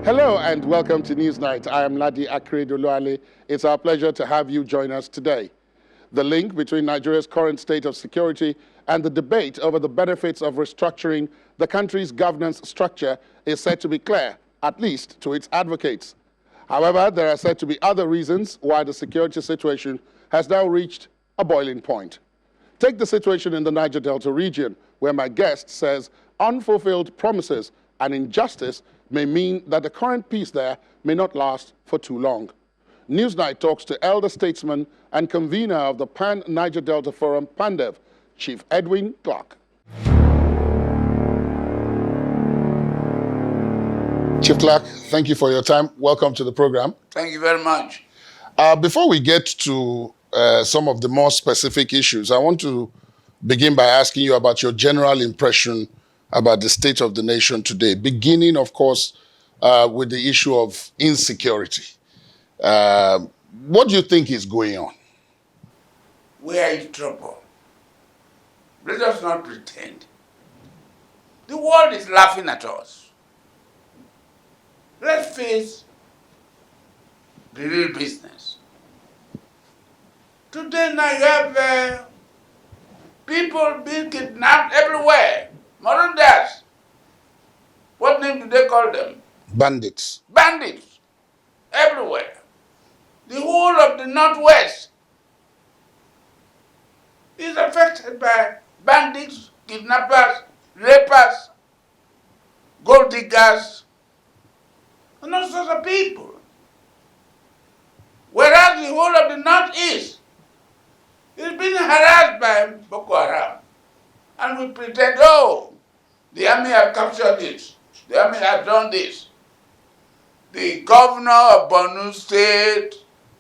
Hello and welcome to NewsNight. I am Ladi Akredoluale. It's our pleasure to have you join us today. The link between Nigeria's current state of security and the debate over the benefits of restructuring the country's governance structure is said to be clear, at least to its advocates. However, there are said to be other reasons why the security situation has now reached a boiling point. Take the situation in the Niger Delta region, where my guest says unfulfilled promises and injustice may mean that the current peace there may not last for too long. NewsNight talks to elder statesman and convener of the Pan-Niger Delta Forum, PANDEV, Chief Edwin Clarke. Chief Clarke, thank you for your time. Welcome to the program. Thank you very much. Before we get to some of the more specific issues, I want to begin by asking you about your general impression about the state of the nation today, beginning, of course, with the issue of insecurity. What do you think is going on? We are in trouble. Let us not pretend. The world is laughing at us. Let's face the real business. Today now you have people being kidnapped everywhere. Marauders. What name do they call them? Bandits. Bandits. Everywhere. The whole of the Northwest is affected by bandits, kidnappers, rapers, gold diggers, and all sorts of people. Whereas the whole of the Northeast is being harassed by Boko Haram. And we pretend, oh, the army have captured this, the army has done this. The governor of Borno State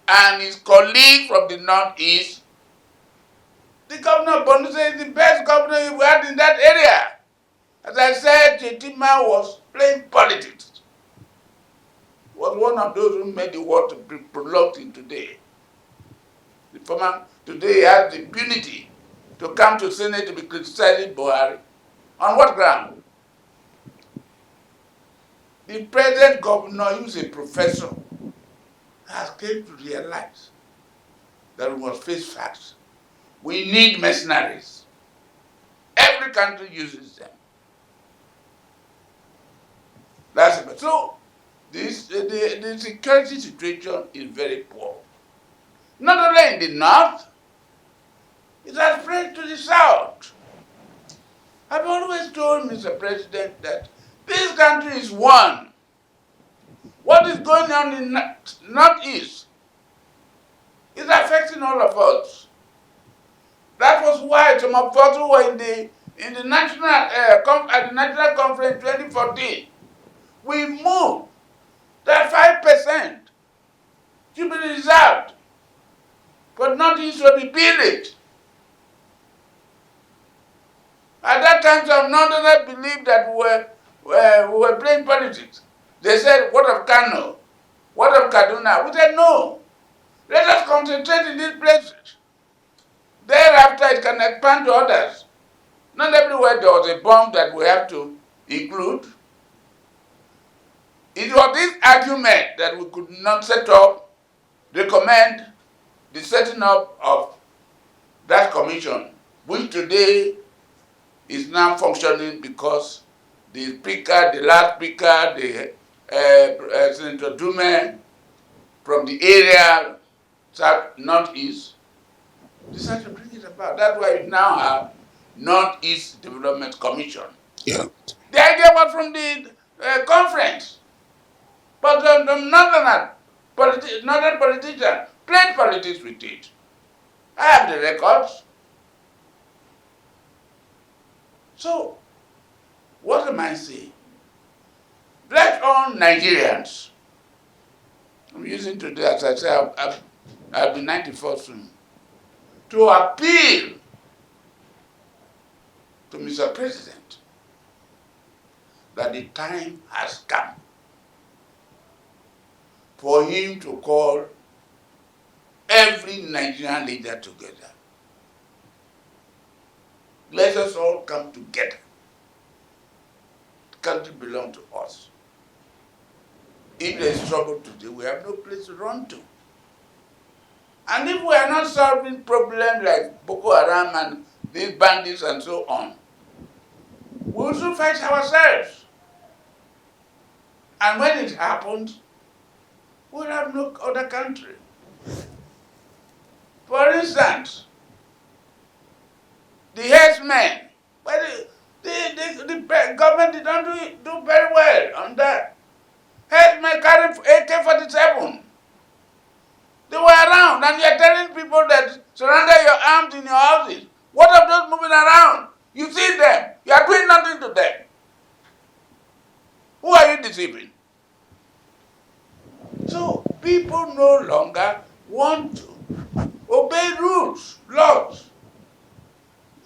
and his colleague from the Northeast, the governor of Borno State is the best governor we had in that area. As I said, Chetima was playing politics. Was one of those who made the war to be prolonged in today. The former today has the impunity to come to Senate to be criticizing Buhari. On what ground? The present governor, who's a professor, has came to realize that we must face facts. We need mercenaries. Every country uses them. That's it. So, the security situation is very poor. Not only in the north, it has spread to the south. I've always told Mr. President that this country is one. What is going on in Northeast is affecting all of us. That was why some of us who were in the national at the national conference 2014, we moved that 5% to be reserved for Northeast to be pillaged. At that time, some Northerners believed that we were playing politics. They said, what of Kano? What of Kaduna? We said, no. Let us concentrate in these places. Thereafter, it can expand to others. Not everywhere there was a bomb that we have to include. It was this argument that we could not recommend the setting up of that commission, which today is now functioning because the speaker, the last speaker, the Senator Dume from the area, south, northeast, decided to bring it about. That's why we now have Northeast Development Commission. Yeah. The idea was from the conference, but the northern politicians played politics with it. I have the records. So, what am I saying? Let all Nigerians, I'm using today, as I say, I'll be 94 soon, to appeal to Mr. President that the time has come for him to call every Nigerian leader together. Let us all come together. The country belongs to us. If there is trouble today, we have no place to run to. And if we are not solving problems like Boko Haram and these bandits and so on, we will soon fight ourselves. And when it happens, we'll have no other country. For instance, the herdsmen, well, the government did not do very well on that. Herdsmen carrying AK-47. They were around, and you're telling people that surrender your arms in your houses. What of those moving around? You see them. You are doing nothing to them. Who are you deceiving? So people no longer want to obey rules, laws.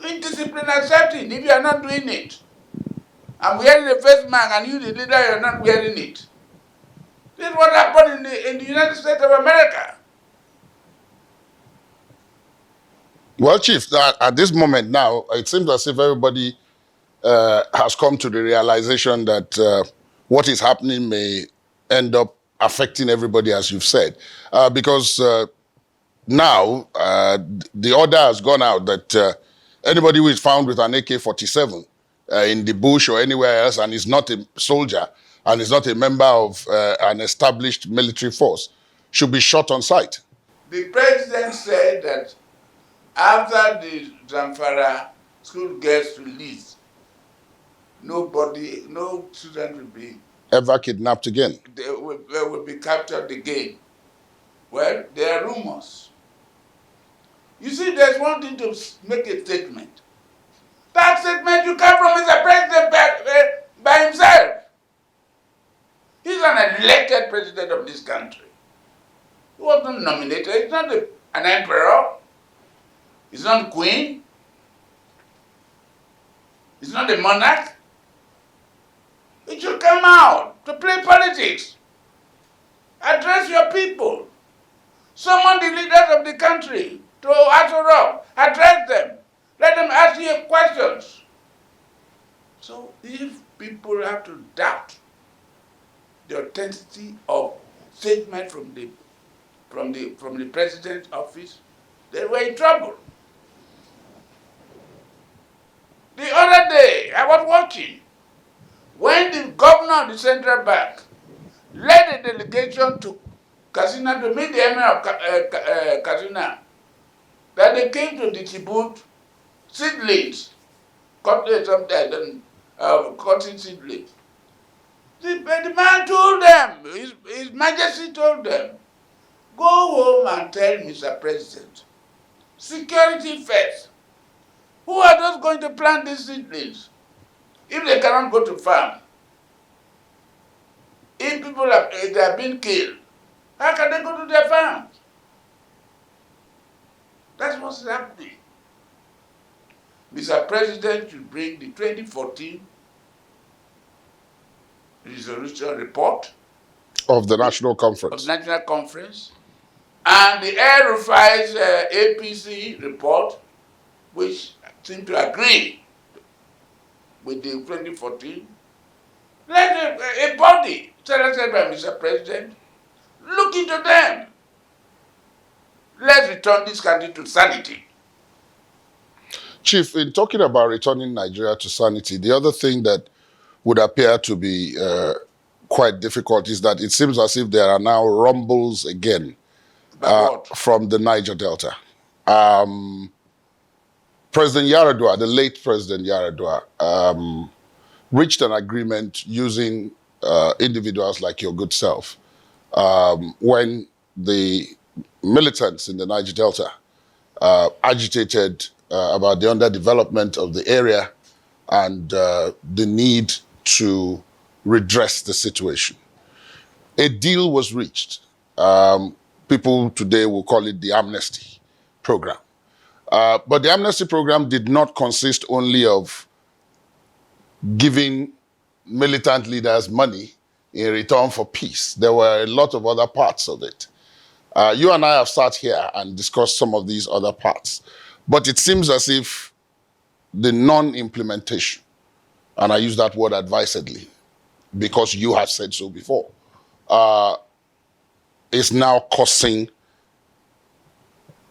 Indiscipline accepting if you are not doing it. I'm wearing a face mask and you, the leader, you're not wearing it. This is what happened in the United States of America. Well, Chief, at this moment now, it seems as if everybody has come to the realization that what is happening may end up affecting everybody, as you've said. Because now the order has gone out that anybody who is found with an AK-47 in the bush or anywhere else and is not a soldier and is not a member of an established military force should be shot on sight. The president said that after the Zamfara school gets released, no student will be Ever kidnapped again. they will be captured again. Well, there are rumors. You see, there's one thing to make a statement. That statement you come from Mr. President by himself. He's an elected president of this country. He wasn't nominated. He's not an emperor. He's not queen. He's not a monarch. It should come out to play politics. Address your people. Summon the leaders of the country to Aso Rock. Address them. Let them ask you questions. So if people have to doubt the authenticity of statement from the president's office, they were in trouble. The other day, I was watching when the governor of the central bank led a delegation to Katsina to meet the emir of Katsina, that they came to distribute seedlings, cotton seedlings. The man told them, His Majesty told them, go home and tell Mr. President, security first. Who are those going to plant these seedlings if they cannot go to farm? If people they are being killed, how can they go to their farms? That's what's happening. Mr. President should bring the 2014 resolution report Of the National Conference. of the National Conference and the Air Rufai's APC report, which seem to agree with the 2014. Let a body selected by Mr. President look into them. Let's return this country to sanity. Chief, in talking about returning Nigeria to sanity, the other thing that would appear to be quite difficult is that it seems as if there are now rumbles again from the Niger Delta. President Yaradua, the late President Yaradua, reached an agreement using individuals like your good self when the militants in the Niger Delta agitated about the underdevelopment of the area and the need to redress the situation. A deal was reached. People today will call it the amnesty program. But the amnesty program did not consist only of giving militant leaders money in return for peace. There were a lot of other parts of it. You and I have sat here and discussed some of these other parts. But it seems as if the non-implementation, and I use that word advisedly, because you have said so before, is now causing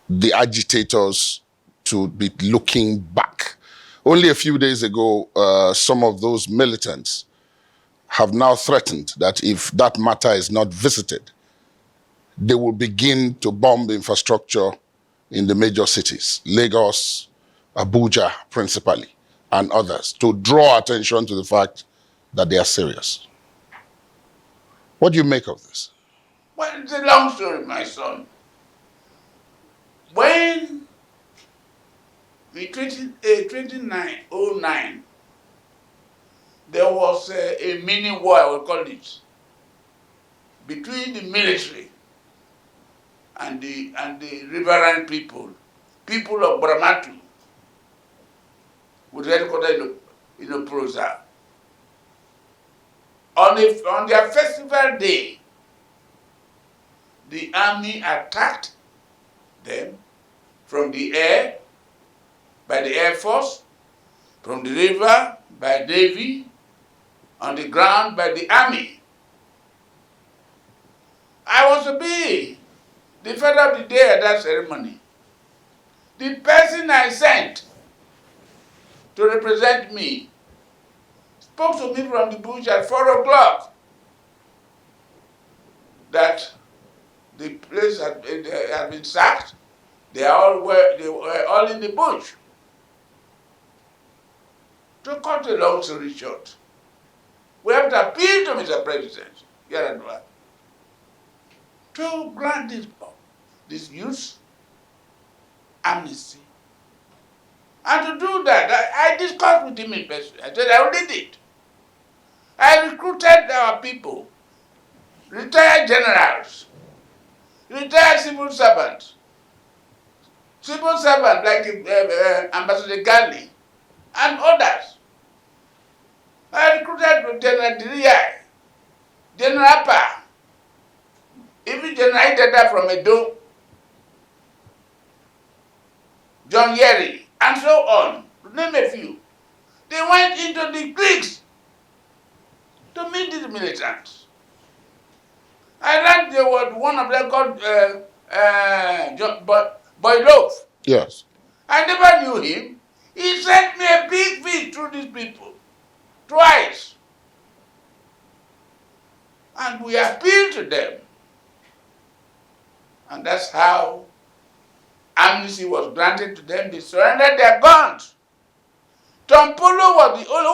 the agitators to be looking back. Only a few days ago, some of those militants have now threatened that if that matter is not visited, they will begin to bomb infrastructure in the major cities, Lagos, Abuja principally, and others, to draw attention to the fact that they are serious. What do you make of this? Well, it's a long story, my son. When in 2009, there was a mini war, I would call it, between the military and the riverine people of Bramatu, with headquarters in Oprosa. On their festival day, the army attacked them from the air by the Air Force, from the river by Navy, on the ground by the army. I was to be the father of the day at that ceremony. The person I sent to represent me spoke to me from the bush at 4 o'clock that the place had been sacked. They were all in the bush. To cut a long story short, we have to appeal to Mr. President to grant this youth amnesty. And to do that, I discussed with him in person. I said, I already did. I recruited our people, retired generals, retired civil servants like Ambassador Ghani and others. I recruited General Diria, General Apa, even General Idada from Edo, John Yerry, and so on, to name a few. They went into the creeks to meet these militants. I learned there was one of them called Boylove. Yes. I never knew him. He sent me a big fish through these people, twice. And we appealed to them. And that's how amnesty was granted to them. They surrendered their guns. Tom Polo was the only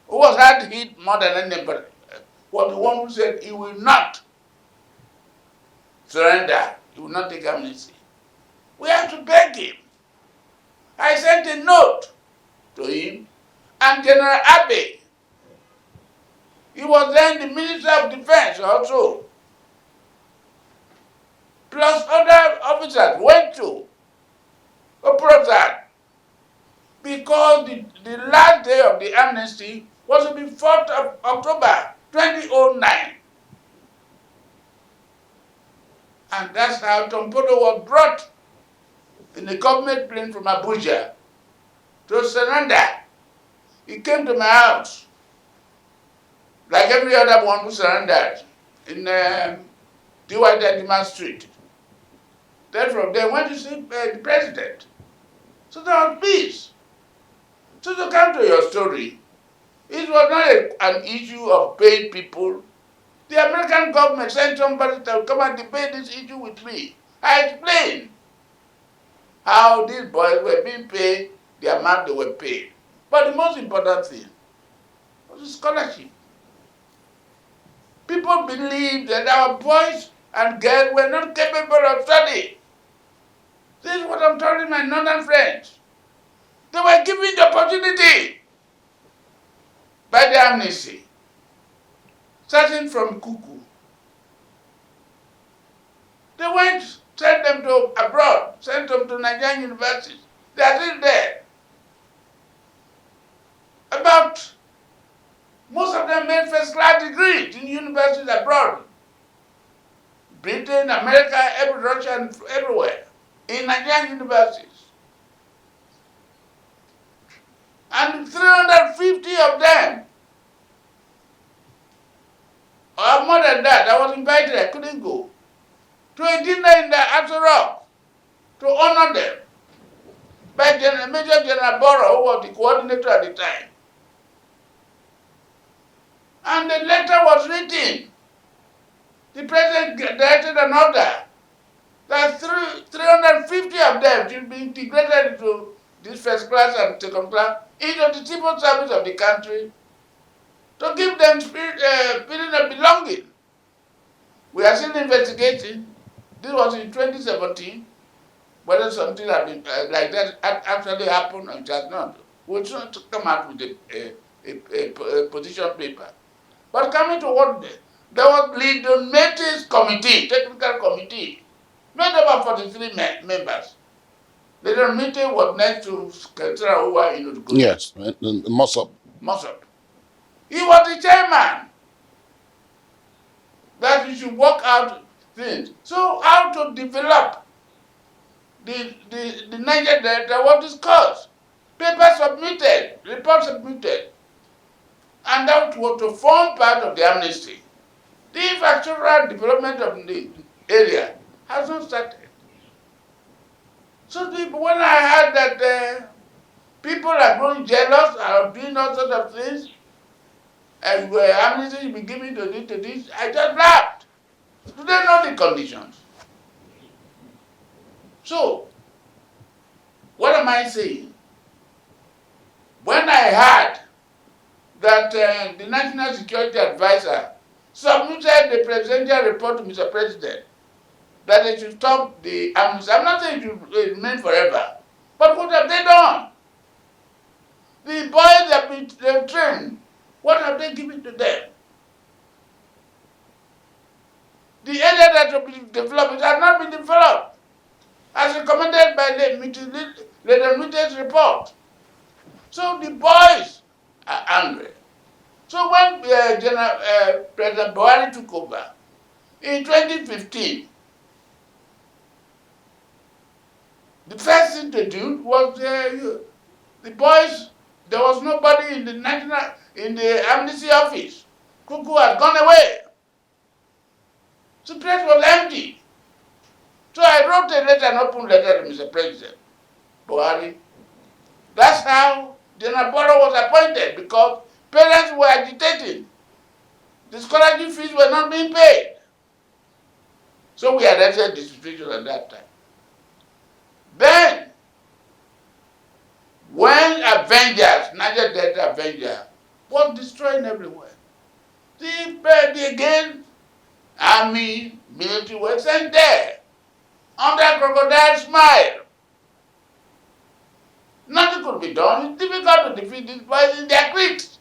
who was hard hit more than anybody. Was the one who said he will not surrender. He will not take amnesty. We have to beg him. I sent a note to him and General Abe. He was then the Minister of Defense also. Plus other officers went to Oprozad because the last day of the amnesty was on the 4th of October 2009. And that's how Tompodo was brought in the government plane from Abuja to surrender. He came to my house, like every other one who surrendered, in D.Y. Dadima Street. Then from there, went to see the president. So there was peace. So to come to your story, it was not an issue of paying people. The American government sent somebody to come and debate this issue with me. I explained how these boys were being paid the amount they were paid. But the most important thing was the scholarship. People believed that our boys and girls were not capable of study. This is what I'm telling my northern friends. They were given the opportunity by the amnesty, starting from Kuku. They went, sent them to abroad, sent them to Nigerian universities. They are still there. Most of them made first-class degrees in universities abroad. Britain, America, Russia, and everywhere. In Nigerian universities. And 350 of them, or more than like that. I was invited, I couldn't go. To a dinner in the Aso Rock to honor them by Major General Boro, who was the coordinator at the time. And the letter was written. The president directed an order that 350 of them should be integrated into this first class and second class into the civil service of the country to give them feeling of belonging. We are still investigating. This was in 2017. Whether something like that actually happened or it has not. We'll try to come out with a position paper. But coming to what there was Leader Metis Committee, technical committee, made up of 43 members. Leader Metis was next to Ketra Uwa in the Yes, Mossop. He was the chairman. That you should work out things. So how to develop the Niger Delta was discussed. Papers submitted, reports submitted. And that was to form part of the amnesty. The infrastructural development of the area has not started. So when I heard that people are growing jealous, are doing all sorts of things, and amnesty will be given to this, I just laughed. Do they know the conditions? So, what am I saying? When I heard that the National Security Advisor submitted the presidential report to Mr. President that they should stop the amnesty. I'm not saying it should remain forever, but what have they done? The boys they've trained, what have they given to them? The area that will be developed has not been developed, as recommended by the Mitter's report. So the boys are angry. So when President Buhari took over in 2015, the first thing to do was the boys. There was nobody in the amnesty office. Kuku had gone away. So the place was empty. So I wrote a letter, an open letter to Mr. President Buhari. That's how General Boro was appointed, because parents were agitating. The scholarship fees were not being paid. So we arrested the situation at that time. Then, when Niger Delta Avengers, was destroying everywhere, again, army, military were sent there under crocodile smile. Nothing could be done. It's difficult to defeat these boys in their creeks.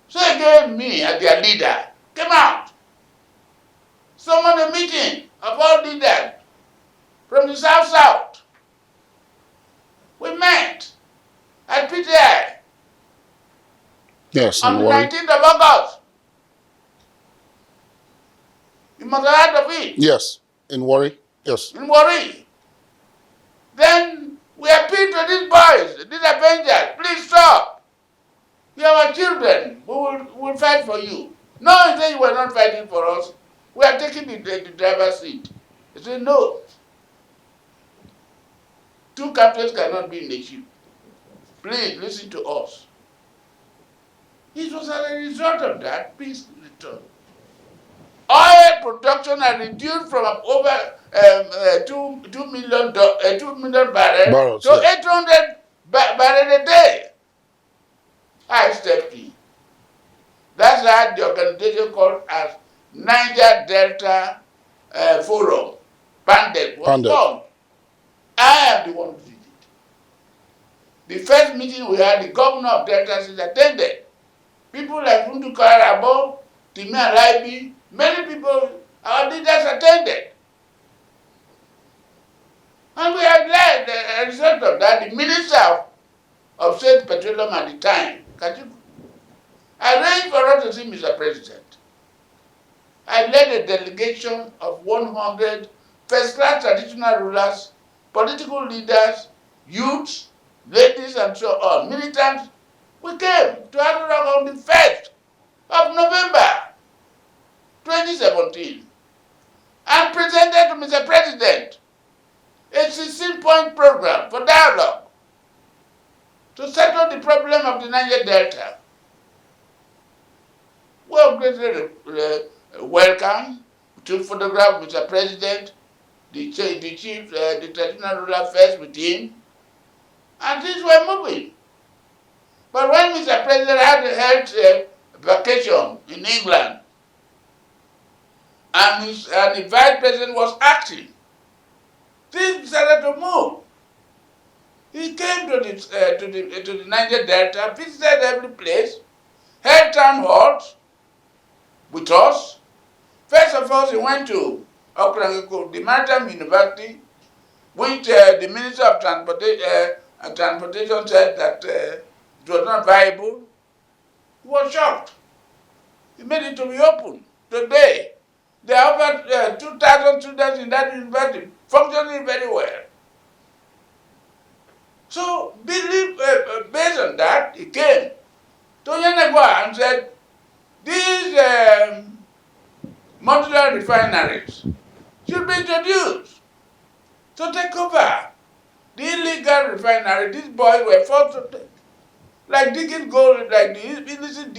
So again, me as their leader came out, summoned a meeting of all leaders from the South. We met at PTI on the 19th of August. You must have heard of it. Yes, in Warri. Yes. In Warri. Then we appealed to these boys, these Avengers, please stop. You are our children. We will fight for you. No, he said you were not fighting for us. We are taking the driver's seat. He said, no. Two captains cannot be in the ship. Please listen to us. It was as a result of that peace returned. Oil production had reduced from over 2 million barrels to 800 barrels a day. I stepped in. That's how the organization called as Niger Delta Forum, PANDEC, was formed. I am the one who did it. The first meeting we had, the governor of Delta State attended. People like Fundu Karabo, Timi Alaibi, many people, our leaders attended. And we had led, as a result of that, the Minister of State Petroleum at the time, Kajuku, arranged for us to see Mr. President. I led a delegation of 100 first-class traditional rulers, political leaders, youths, ladies, and so on, militants. We came to Aso Rock on the 1st of November 2017 and presented to Mr. President a 16-point program for dialogue to settle the problem of the Niger Delta. Well, greatly welcome to photograph Mr. President, the chief, the traditional ruler first with him, and things were moving. But when Mr. President had held a vacation in England, and the vice president was acting, things started to move. He came to the Niger Delta, visited every place, held town halls with us. First of all, he went to the Maritime University, which the Minister of Transportation said that it was not viable. He was shocked. He made it to be open. Today, there are over 2,000 students in that university, functioning very well. So, based on that, he came to Yanagwa and said, these modular refineries should be introduced to take over the illegal refinery. These boys were forced to take, like digging gold, like the illicit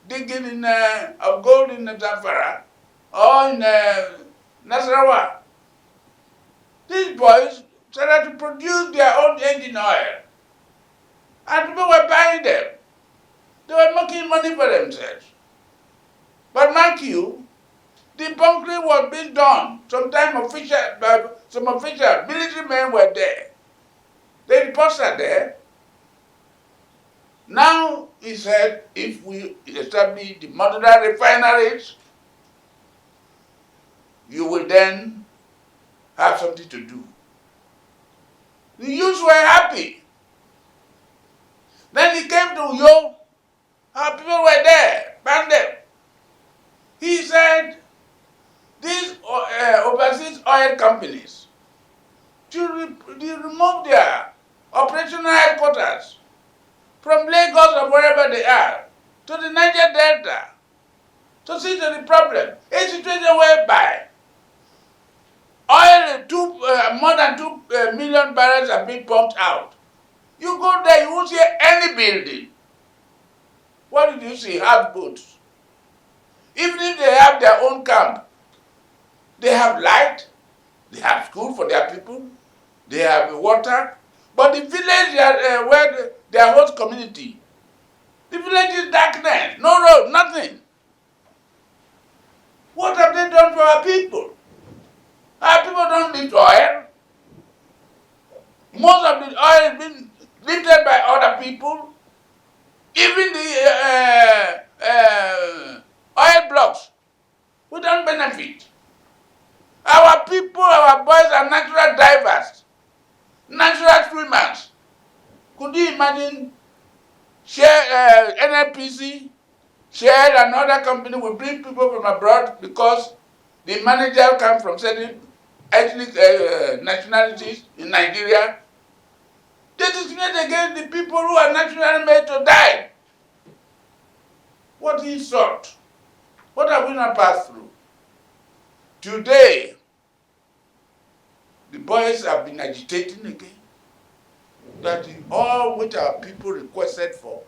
digging of gold in Zamfara or in Nasarawa. These boys started to produce their own engine oil, and people were buying them. They were making money for themselves. But mark you, the bunkering was being done. Some official military men were there. The reports are there. Now, he said, if we establish the modular refineries, you will then have something to do. The youths were happy. Then he came to Uyo. Our people were there, banned them. He said, these overseas oil companies should remove their operational headquarters from Lagos or wherever they are to the Niger Delta to see to the problem. A situation whereby oil, more than 2 million barrels are being pumped out. You go there, you won't see any building. What did you see? Houseboats. Even if they have their own camp, they have light, they have school for their people, they have water, but the village where their host community, the village is darkness, no road, nothing. What have they done for our people? Our people don't need oil. Most of the oil is being lifted by other people. Even the oil blocks, we don't benefit. Our people, our boys are natural divers, natural swimmers. Could you imagine NNPC, Shell and other company will bring people from abroad because the manager comes from certain ethnic nationalities in Nigeria? They discriminate against the people who are naturally made to die. What insult? What have we not passed through? Today, the boys have been agitating again. That all which our people requested for,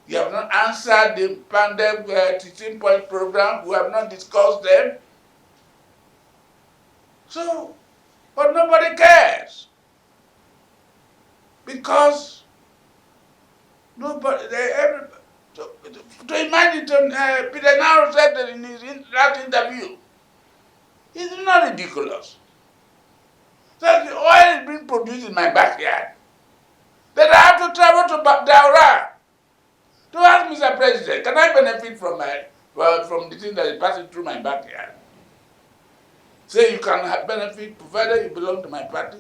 you have not answered the pandemic 16-point program. We have not discussed them. So, but nobody cares. Because nobody, to imagine, Peter Naro said that in his last interview, it's not ridiculous that the oil is being produced in my backyard, that I have to travel to Daura to ask Mr. President, can I benefit from the thing that is passing through my backyard? Say you can benefit provided you belong to my party,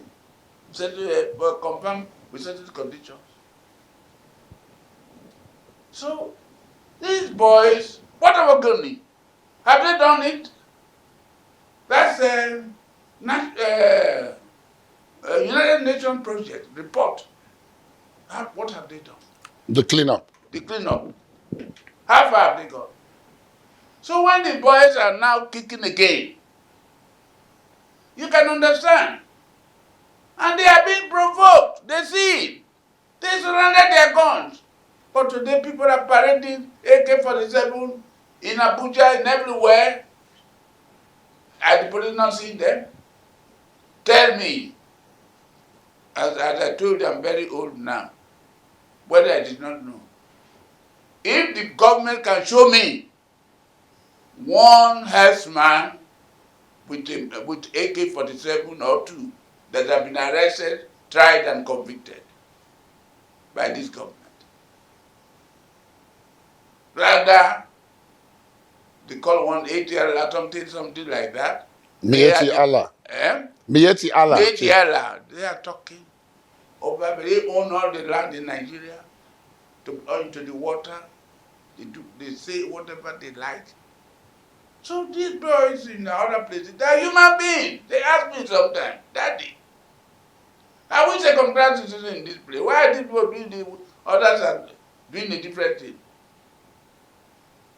confirm with certain conditions. So, these boys, what about Gurney? Have they done it? That's a United Nations project report. What have they done? The cleanup. The cleanup. How far have they gone? So when the boys are now kicking again, you can understand. And they are being provoked. They see it. They surrendered their guns. But today people are parading AK-47 in Abuja and everywhere. Are the police not seeing them? Tell me, as I told you, I'm very old now, whether I did not know. If the government can show me one herdsman with AK-47 or two that have been arrested, tried, and convicted by this government, rather, they call one ATL something like that. Mieti Allah. Mieti Allah. Mieti Allah. They are talking over. They own all the land in Nigeria, into the water. They say whatever they like. So these boys in the other places, they are human beings. They ask me sometimes, Daddy, I wish circumstances is in this place. Why are these people doing the others are doing a different thing?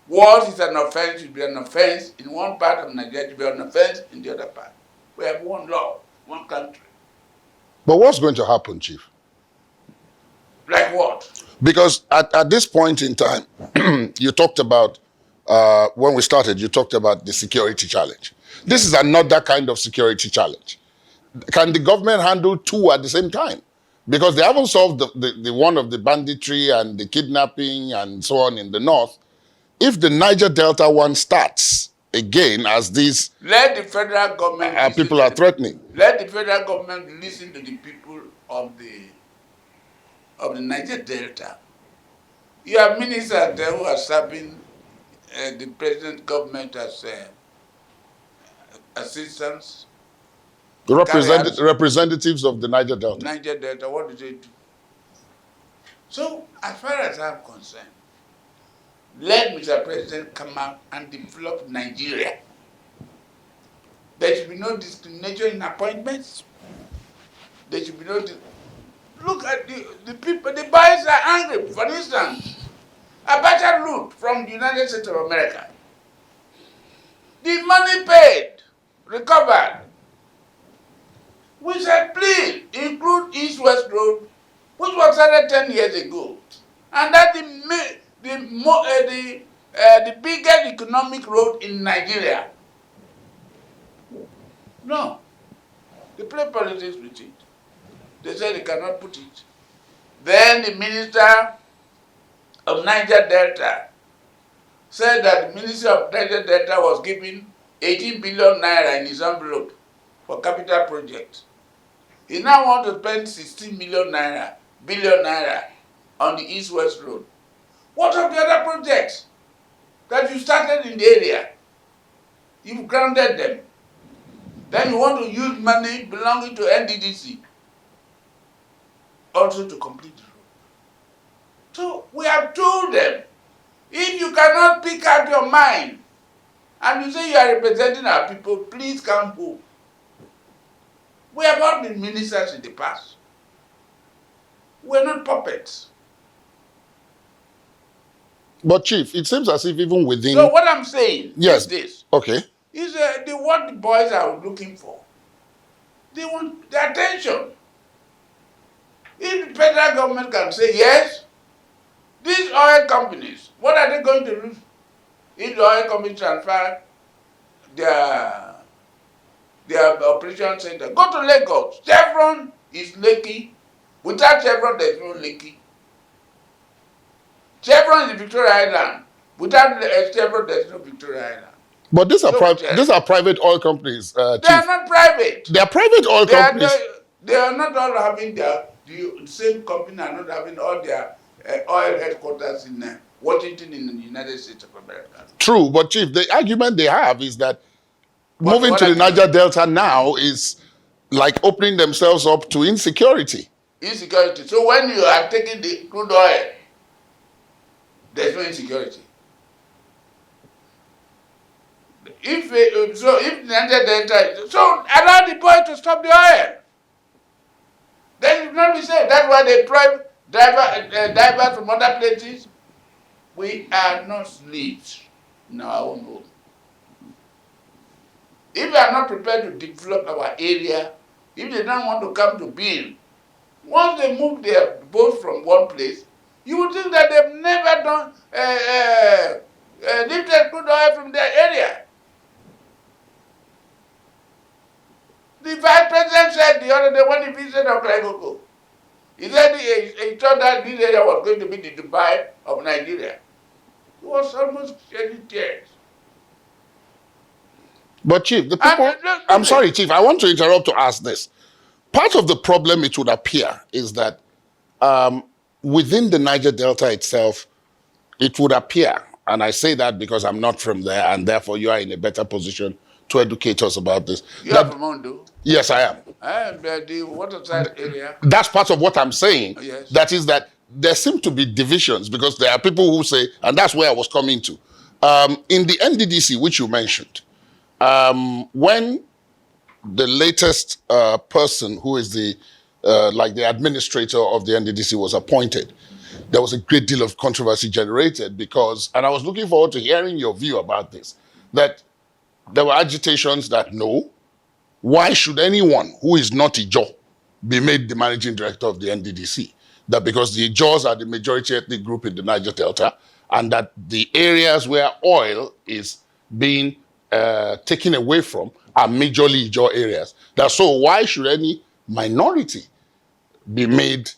What is an offense should be an offense in one part of Nigeria, should be an offense in the other part. We have one law, one country. But what's going to happen, Chief? Like what? Because at this point in time, you talked about, when we started, you talked about the security challenge. This is another kind of security challenge. Can the government handle two at the same time? Because they haven't solved the one of the banditry and the kidnapping and so on in the north. If the Niger Delta one starts again, as these let the federal government people are threatening. Let the federal government listen to the people of the Niger Delta. You have ministers there who are serving the president's government as assistants. Representatives of the Niger Delta. Niger Delta, what do they do? So, as far as I'm concerned, let Mr. President come out and develop Nigeria. There should be no discrimination in appointments. There should be no. Look at the people, the boys are angry. For instance, Abacha loot from the United States of America. The money paid, recovered. We said, please include East-West Road, which was started 10 years ago. And that's the biggest economic road in Nigeria. No. They play politics with it. They said they cannot put it. Then the minister of Niger Delta said that the minister of Niger Delta was giving 18 billion naira in his envelope for capital projects. He now wants to spend 16 billion naira on the East-West Road. What of the other projects that you started in the area? You've grounded them. Then you want to use money belonging to NDDC also to complete the road. So we have told them, if you cannot pick out your mind and you say you are representing our people, please come home. We have all been ministers in the past. We're not puppets. But Chief, it seems as if even within... So what I'm saying is this. Okay. Is what the boys are looking for. They want the attention. If the federal government can say, yes, these oil companies, what are they going to lose if the oil companies transfer their operation center? Go to Lagos. Chevron is Lekki. Without Chevron, there is no Lekki. Chevron is Victoria Island. Without Chevron, there is no Victoria Island. But these are private oil companies, Chief. They are not private. They are private oil companies. They are not all having the same company are not having all their oil headquarters in Washington in the United States of America. True, but Chief, the argument they have is that moving to the Niger Delta now is like opening themselves up to insecurity. Insecurity. So when you are taking the crude oil, there's no insecurity. If the Niger Delta, so allow the boy to stop the oil. Then it will not be safe. That's why they drive divers from other places. We are not slaves. in our own home. If we are not prepared to develop our area, if they don't want to come to being, once they move their boat from one place, you would think that they've never done lifted crude oil from their area. The vice president said the other day when he visited Clarke, he said he thought that this area was going to be the Dubai of Nigeria. He was almost shedding tears. But Chief, the people, I'm sorry, Chief, I want to interrupt to ask this. Part of the problem, it would appear, is that within the Niger Delta itself, it would appear, and I say that because I'm not from there, and therefore you are in a better position to educate us about this. You are from Ondo? Yes, I am. I am the waterside area. That's part of what I'm saying. Oh, yes. That is that there seem to be divisions, because there are people who say, and that's where I was coming to. In the NDDC, which you mentioned, when the latest person who is the administrator of the NDDC was appointed, there was a great deal of controversy generated because, and I was looking forward to hearing your view about this, that there were agitations that no, why should anyone who is not Ijaw be made the managing director of the NDDC? That because the Ijaws are the majority ethnic group in the Niger Delta, and that the areas where oil is being taken away from are majorly Ijaw areas. That so why should any minority be made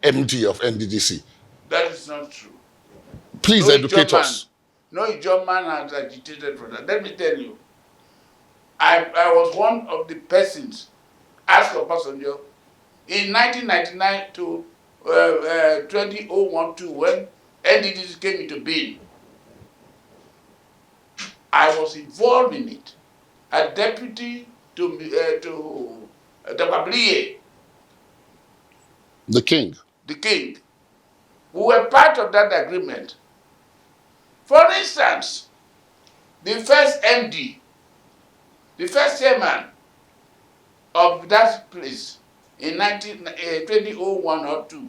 MD of NDDC? That is not true. Please educate us. No Ijaw man has agitated for that. Let me tell you. I was one of the persons asked Obasanjo in 1999 to 2012 when NDDC came into being. I was involved in it as deputy to Tababliye. The king. The king. We were part of that agreement. For instance, the first MD, the first chairman of that place in 2001 or 2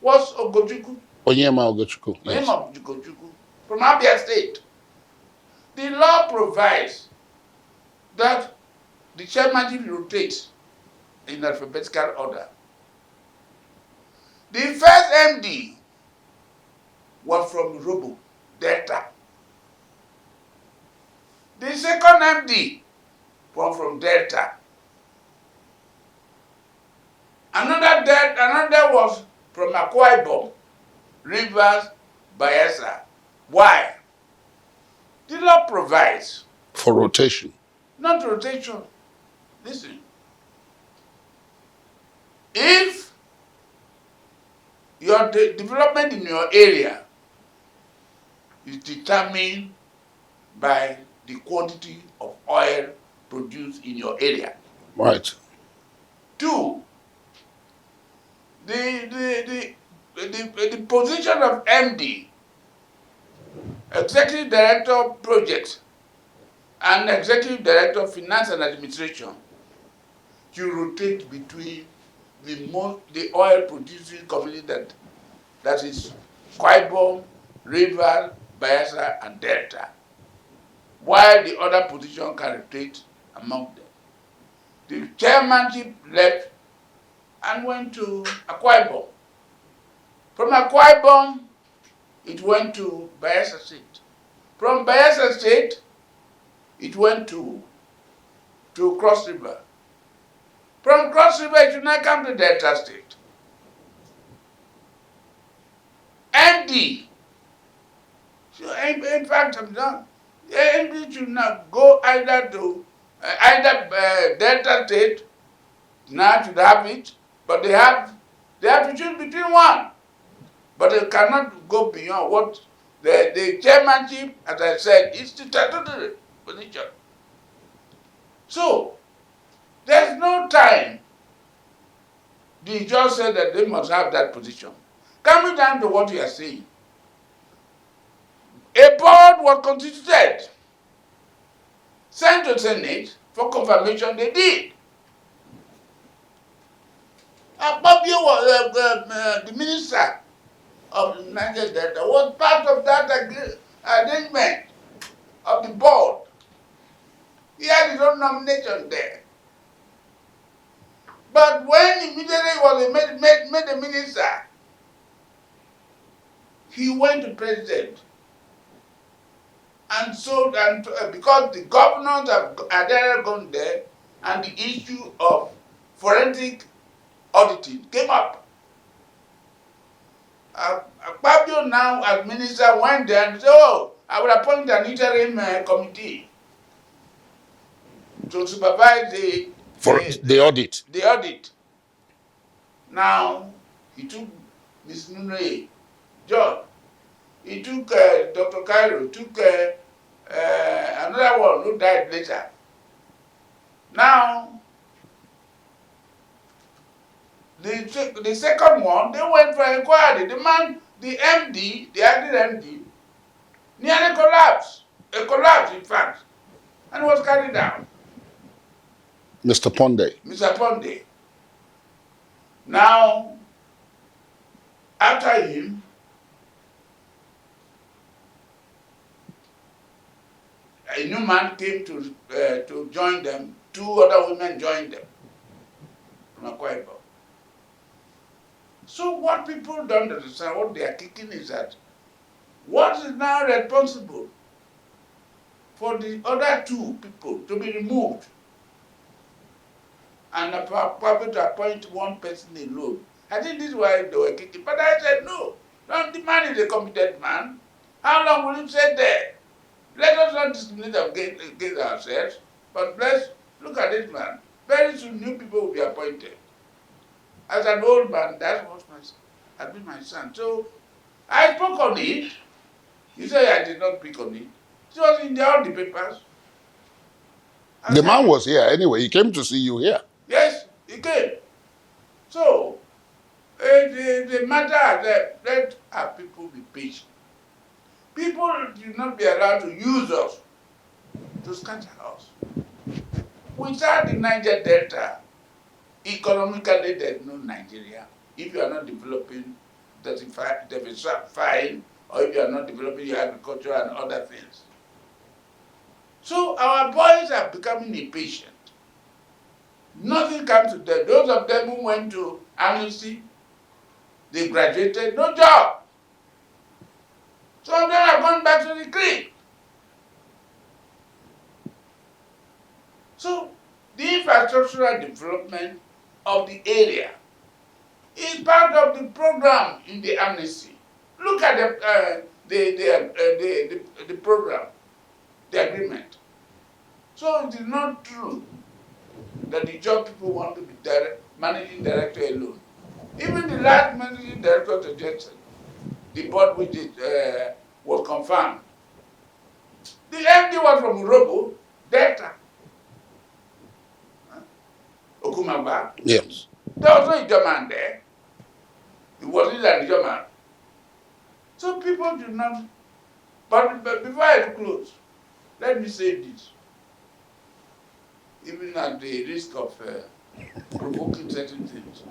was Ogochukwu. Onyema Ogochukwu. Yes. Ogochukwu from Abia State. The law provides that the chairmanship rotates in alphabetical order. The first MD was from Robo, Delta. The second MD was from Delta. Another was from Akwa Ibom, Rivers, Bayelsa. Why? The law provides for rotation. Not rotation. Listen. If your development in your area is determined by the quantity of oil produced in your area. Right. 2, the position of MD, Executive Director of Projects, and Executive Director of Finance and Administration, you rotate between the oil producing community that is Akwa Ibom, River, Bayelsa, and Delta, while the other position can rotate among them. The chairmanship left and went to Akwa Ibom. From Akwa Ibom, it went to Bayelsa State. From Bayelsa State, it went to Cross River. From Cross River, it should not come to Delta State. MD, so in fact, I'm done. MD should not go either to Delta State, now should have it, but they have to choose between one. But they cannot go beyond what the chairmanship, as I said, is the statutory position. So, there's no time. The judge said that they must have that position. Coming down to what you are saying, a board was constituted, sent to Senate for confirmation. They did. Akpabio was the minister of Niger Delta, was part of that arrangement. of the board. He had his own nomination there. But when immediately he was made a minister, he went to president. And so, because the governors had already gone there, and the issue of forensic auditing came up. Fabio now, as minister, went there and said, "Oh, I will appoint an interim committee to supervise the audit. The audit." Now, he took Ms. Nunye, John. He took Dr. Cairo, took another one who died later. Now, the second one, they went for inquiry. The man, the MD, the acting MD, nearly collapsed. A collapse, in fact, and was carried out. Mr. Ponde. Mr. Ponde. Now, after him, a new man came to join them. Two other women joined them from Akwa Ibom. So what people don't understand, what they are kicking is that what is now responsible for the other two people to be removed and probably to appoint one person alone. I think this is why they were kicking. But I said, no, the man is a competent man. How long will you stay there? Let us not discriminate against ourselves, but let's look at this man. Very soon new people will be appointed. As an old man, that was has been my son. So I spoke on it. You say I did not speak on it. It was in all the papers. The man was here anyway. He came to see you here. Yes, he came. So the matter is let our people be patient. People should not be allowed to use us to scatter us. Without the Niger Delta, economically there's no Nigeria. If you are not developing diversifying, or if you are not developing your agriculture and other things. So our boys are becoming impatient. Nothing comes to them. Those of them who went to Amnesty, they graduated, no job. Some of them have gone back to the creek. So the infrastructural development of the area is part of the program in the Amnesty. Look at the program, the agreement. So it is not true that the job people want to be managing director alone. Even the last managing director suggested the board which was confirmed. The MD was from Urobo, Delta. Okumagba. Yes. There was no German there. It wasn't an German. So people do not. But before I close, let me say this. Even at the risk of provoking certain things.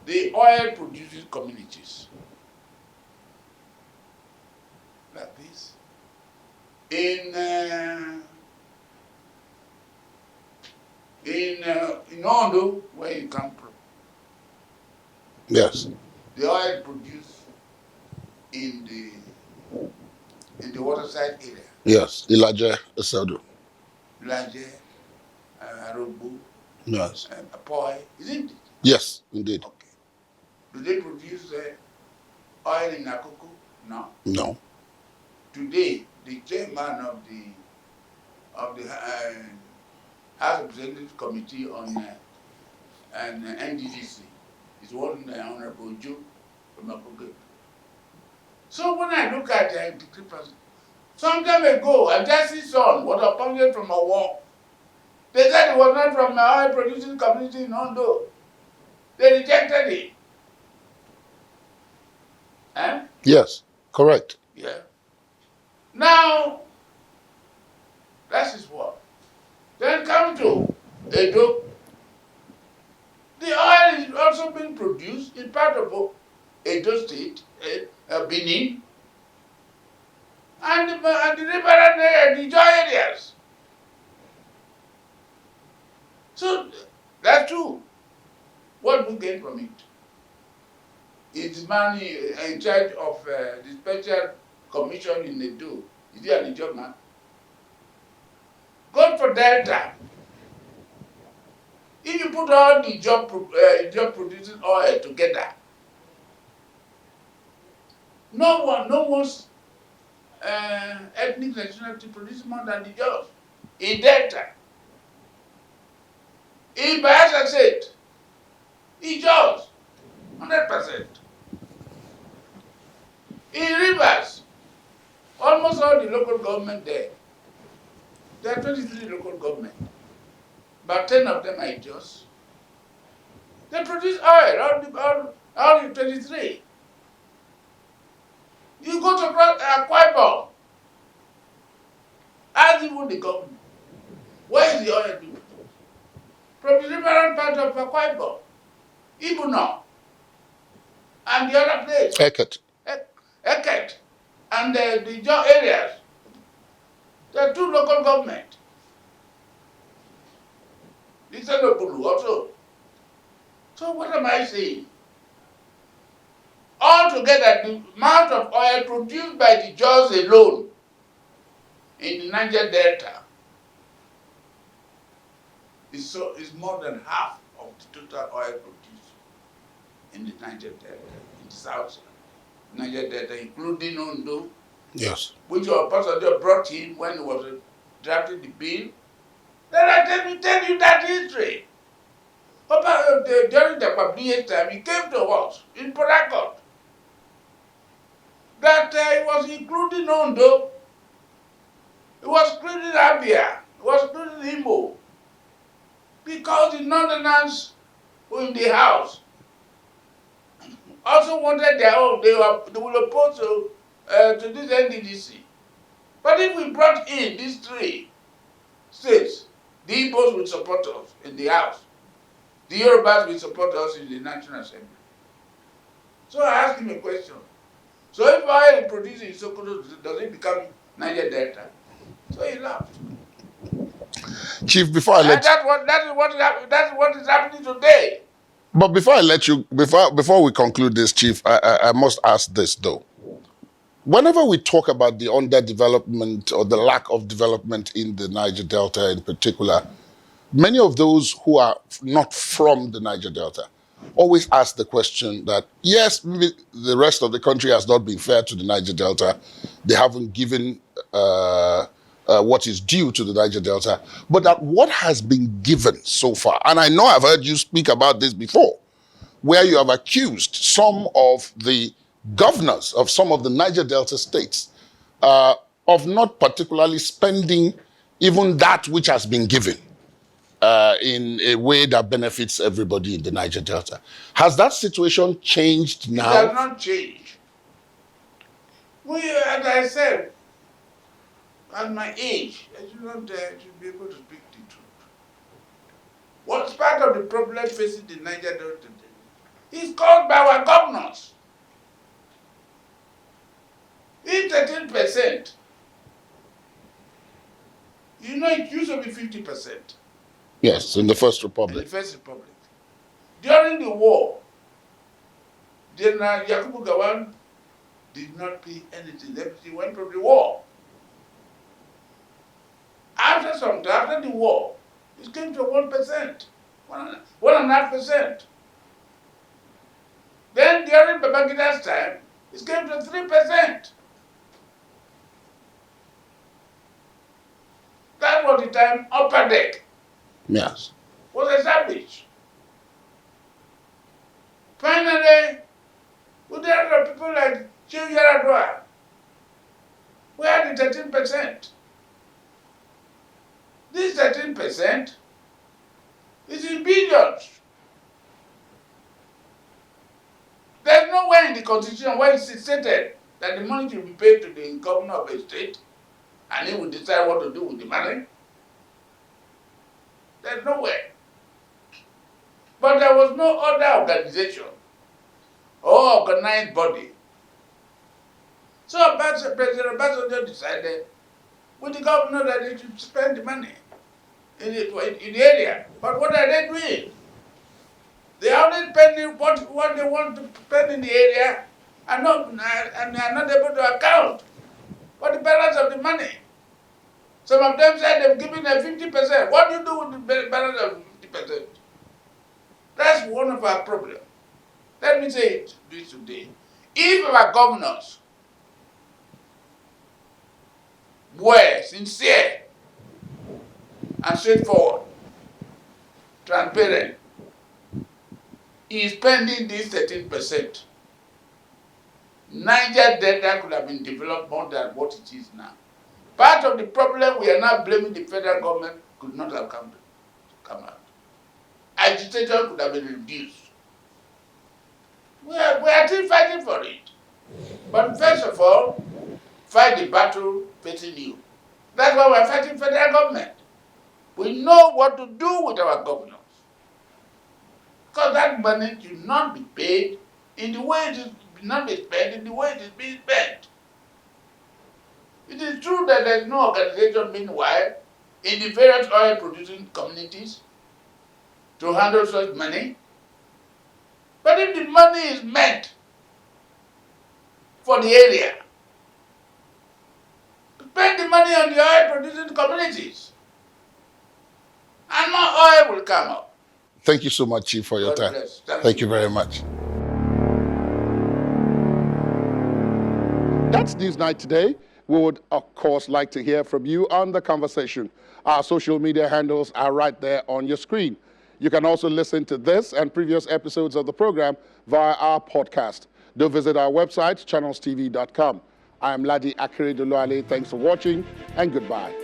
The oil producing communities like this in Ondo, where you come from. Yes. The oil produced in the waterside area. Yes. Ilaje Esedu. Ilaje, Arogbo, Yes. Apoy, isn't it? Yes, indeed. Okay. Do they produce oil in Akoko? No. No. Today, the chairman of the House Representative Committee on NDDC is one Honorable Joe from Akoko. So when I look at the discrepancy, some time ago, Ajasi's son was appointed from a war. They said it was not from the oil producing community in Ondo. They rejected it. Eh? Yes, correct. Yeah. Now, that is what. Then come to Edo. The oil is also being produced in part of Edo State, Benin, and the river and the joy areas. So that's true. What do we gain from it? Is the man in charge of the special commission in the do? Is he a job man? Go for Delta. If you put all the job producing oil together, no one's ethnic nationality produces more than the Jaws. In Delta, in Bayelsa State, in Jaws, 100%. In Rivers, almost all the local government there are 23 local government, but 10 of them are in Jaws. They produce oil, all the 23. You go to Akwa Ibom, ask even the government, where is the oil being produced? From the riverine part of Akwa Ibom, Ibuno, and the other place, Eket, and the Jaw areas. There are 2 local government. This is Bulu also. So what am I saying? Altogether, the amount of oil produced by the Jaws alone in the Niger Delta is more than half of the total oil produced in the Niger Delta, in the South Niger Delta, including Ondo. Yes. Which Obasanjo brought in when he was drafting the bill. Then I tell you that history. During the Kwabiye's time, he came to us in Port Harcourt. That he was including Ondo, he was including Abia, he was including Imo, because the Northerners were in the house also wanted their own. They were opposed to this NDDC. But if we brought in these 3 states, the Igbos will support us in the house, the Yorubas will support us in the National Assembly. So I asked him a question. So if oil is produced in Sokoto, does it become Niger Delta? So he laughed. Chief, before I let that's what is happening today. But before I let you, before we conclude this, Chief, I must ask this though. Whenever we talk about the underdevelopment or the lack of development in the Niger Delta in particular, many of those who are not from the Niger Delta always ask the question that, yes, the rest of the country has not been fair to the Niger Delta. They haven't given what is due to the Niger Delta, but that what has been given so far, and I know I've heard you speak about this before, where you have accused some of the governors of some of the Niger Delta states of not particularly spending even that which has been given in a way that benefits everybody in the Niger Delta. Has that situation changed now? It has not changed. As I said, at my age, I should be able to speak the truth. What's part of the problem facing the Niger Delta today is caused by our governors. If 13%, it used to be 50%. Yes, in the First Republic. In the First Republic. During the war, General Yakubu Gowon did not pay anything. Everything went from the war. After the war, it came to 1%, 1.5%. Then during Babangida's time, it came to 3%. That was the time upper deck Yes. was established. Finally, we had people like Chiu Yaradua, we had the 13%. This 13% is in billions. There's nowhere in the Constitution where it's stated that the money should be paid to the governor of a state and he will decide what to do with the money. There's nowhere. But there was no other organization or organized body So President Obasanjo decided with the governor that they should spend the money in the area. But what are they doing? They are only spending what they want to spend in the area and are not able to account for the balance of the money. Some of them said they've given a 50%. What do you do with the balance of 50%? That's one of our problems. Let me say this today. If our governors were sincere and straightforward, transparent, in spending this 13%, Niger Delta could have been developed more than what it is now. Part of the problem we are now blaming the federal government could not have come out. Agitation could have been reduced. We are still fighting for it. But first of all, fight the battle facing you. That's why we are fighting federal government. We know what to do with our governors. Because that money should not be paid in the way it is not be spent in the way it is being spent. It is true that there is no organization meanwhile in the various oil producing communities to handle such money. But if the money is meant for the area, spend the money on the oil producing communities, and more oil will come up. Thank you so much, Chief, for your time. Bless. Thank you very much. That's Newsnight today. We would, of course, like to hear from you on the conversation. Our social media handles are right there on your screen. You can also listen to this and previous episodes of the program via our podcast. Do visit our website, channelstv.com. I am Ladi Akeredoluale. Thanks for watching, and goodbye.